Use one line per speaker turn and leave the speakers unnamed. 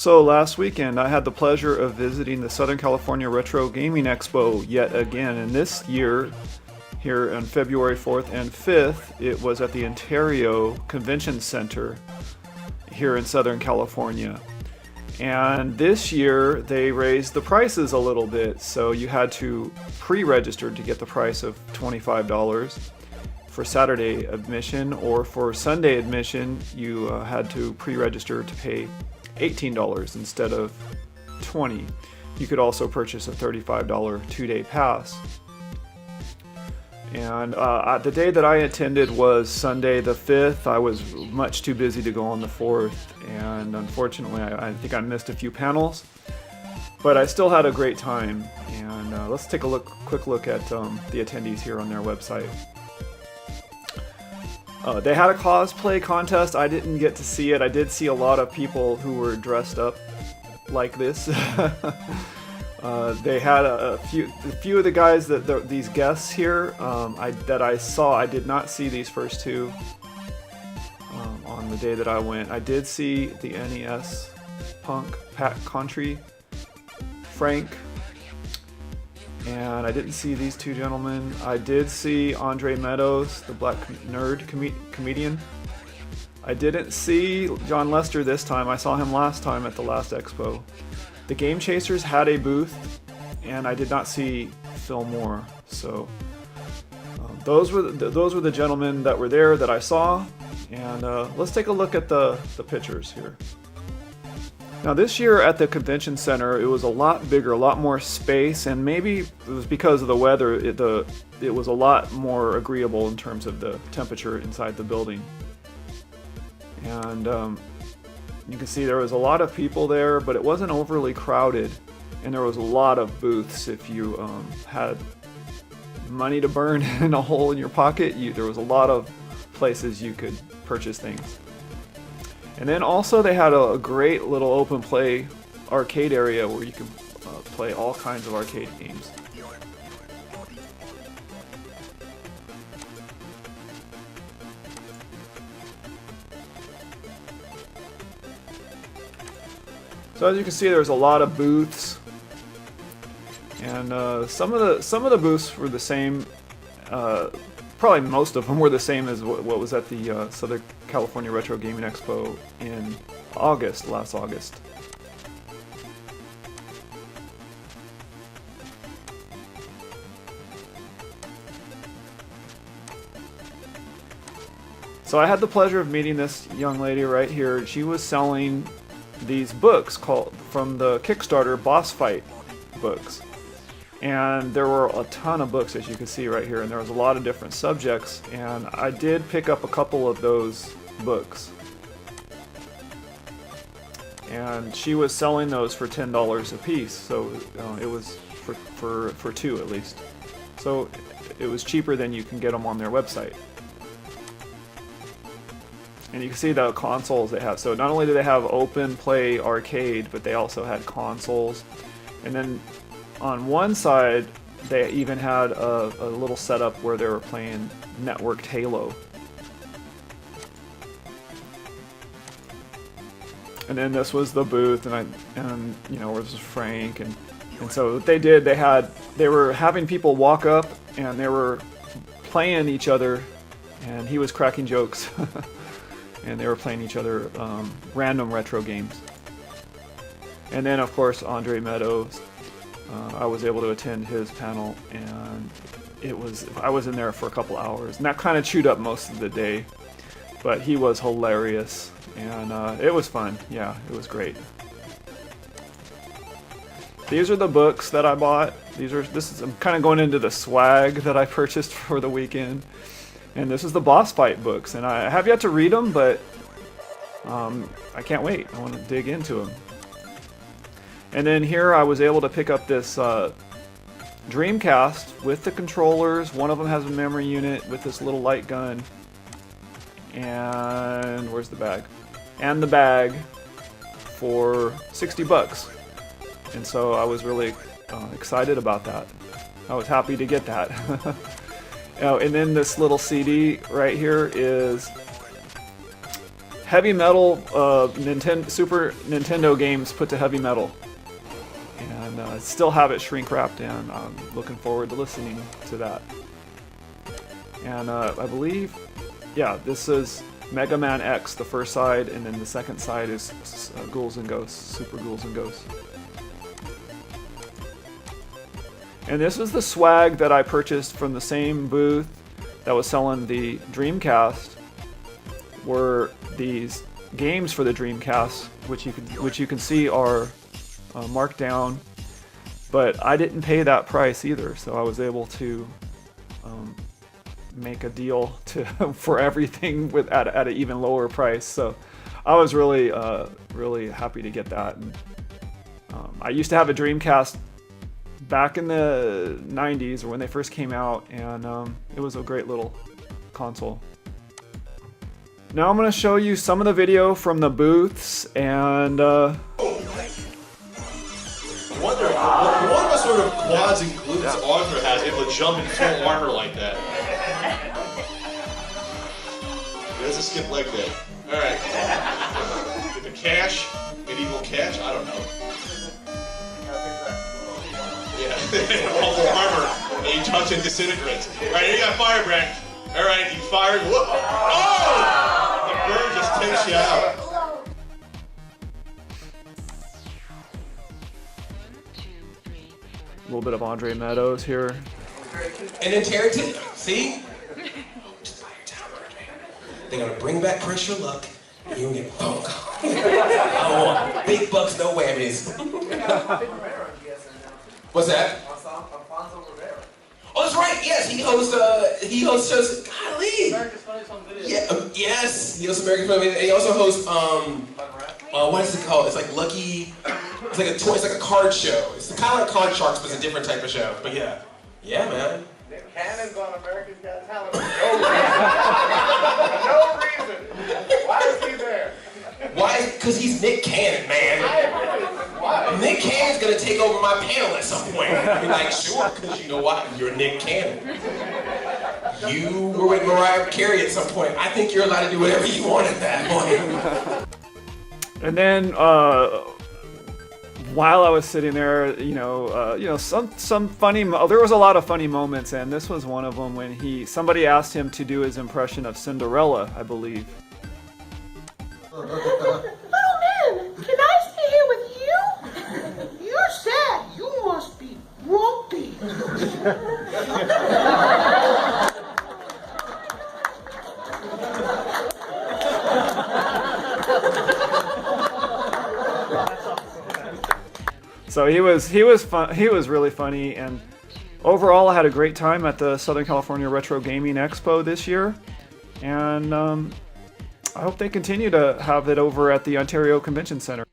So last weekend I had the pleasure of visiting the Southern California Retro Gaming Expo yet again, and this year, here on February 4th and 5th, it was at the Ontario Convention Center here in Southern California. And this year they raised the prices a little bit, so you had to pre-register to get the price of $25 for Saturday admission, or for Sunday admission you had to pre-register to pay $18 instead of $20. You could also purchase a $35 two-day pass. And the day that I attended was Sunday the 5th. I was much too busy to go on the 4th, and unfortunately I think I missed a few panels, but I still had a great time. And let's take a quick look at the attendees here on their website. They had a cosplay contest. I didn't get to see it. I did see a lot of people who were dressed up like this. They had a few of the guys these guests here that I saw. I did not see these first two on the day that I went. I did see the NES Punk, Pat Contry, Frank, and I didn't see these two gentlemen. I did see Andre Meadows, the black nerd comedian. I didn't see John Lester this time. I saw him last time at the last expo. The Game Chasers had a booth, and I did not see Phil Moore. So those were the gentlemen that were there that I saw. And let's take a look at the pictures here. Now this year at the convention center, it was a lot bigger, a lot more space, and maybe it was because of the weather, it was a lot more agreeable in terms of the temperature inside the building. And you can see there was a lot of people there, but it wasn't overly crowded, and there was a lot of booths. If you had money to burn in a hole in your pocket, there was a lot of places you could purchase things. And then also they had a great little open play arcade area where you could play all kinds of arcade games. So as you can see, there's a lot of booths, and some of the booths were the same. Probably most of them were the same as what was at the Southern California Retro Gaming Expo in last August. So I had the pleasure of meeting this young lady right here. She was selling these books from the Kickstarter Boss Fight books. And there were a ton of books, as you can see right here, and there was a lot of different subjects, and I did pick up a couple of those books. And she was selling those for $10 a piece, so it was for two at least. So it was cheaper than you can get them on their website. And you can see the consoles they have. So not only do they have open play arcade, but they also had consoles. And then on one side, they even had a little setup where they were playing networked Halo. And then this was the booth, and you know, this was Frank, and so what they did, they were having people walk up, and they were playing each other, and he was cracking jokes, and they were playing each other random retro games. And then of course Andre Meadows. I was able to attend his panel, and I was in there for a couple hours, and that kind of chewed up most of the day, but he was hilarious, and it was fun. Yeah, it was great. These are the books that I bought. I'm kind of going into the swag that I purchased for the weekend, and this is the Boss Fight books, and I have yet to read them, but I can't wait. I want to dig into them. And then here I was able to pick up this Dreamcast with the controllers. One of them has a memory unit with this little light gun. And where's the bag? And the bag for $60. And so I was really excited about that. I was happy to get that. And then this little CD right here heavy metal Super Nintendo games put to heavy metal. And still have it shrink wrapped, and I'm looking forward to listening to that. And I believe, yeah, this is Mega Man X, the first side, and then the second side is Ghouls and Ghosts, Super Ghouls and Ghosts. And this was the swag that I purchased from the same booth that was selling the Dreamcast. Were these games for the Dreamcast, which you can see are marked down, but I didn't pay that price either, so I was able to make a deal for everything at an even lower price. So I was really really happy to get that. And, I used to have a Dreamcast back in the 90s, or when they first came out, and it was a great little console. Now I'm going to show you some of the video from the booths, and
what sort of quads and glutes Audra has able to jump in full armor like that. There's a skip leg day. Alright. Get the cash, medieval cash, I don't know. Yeah, all the armor, and you touch and disintegrates. Alright, here you got firebrand. Alright, you fired. Whoop. Oh! The bird just takes you out.
a little bit of Andre Meadows here.
And then Tarrington, see? Just buy your time, Andre. They're gonna bring back Pressure Luck, and you're gonna get phone call. I want big bucks, no whammies. What's that? Oh, that's right. Yes, he hosts shows. Golly. America's Funniest Home Videos. Yeah. Yes, he hosts America's Funniest Home Videos. And he also hosts what is it called? It's like Lucky. It's like a toy. It's like a card show. It's kind of like Card Sharks, but it's a different type of show. But yeah, man.
Nick Cannon's on America's Got Talent. No reason. Why is he there?
Why? Because he's Nick Cannon, man.
Why?
Nick Cannon's gonna take over my panel at some point. I'll be like, sure, because you know what? You're Nick Cannon. You were with Mariah Carey at some point. I think you're allowed to do whatever you want at that point.
And then while I was sitting there, some funny. There was a lot of funny moments, and this was one of them when somebody asked him to do his impression of Cinderella, I believe.
Little man, can I stay here with you? You're sad. You must be grumpy.
So he was fun. He was really funny, and overall, I had a great time at the Southern California Retro Gaming Expo this year, and I hope they continue to have it over at the Ontario Convention Center.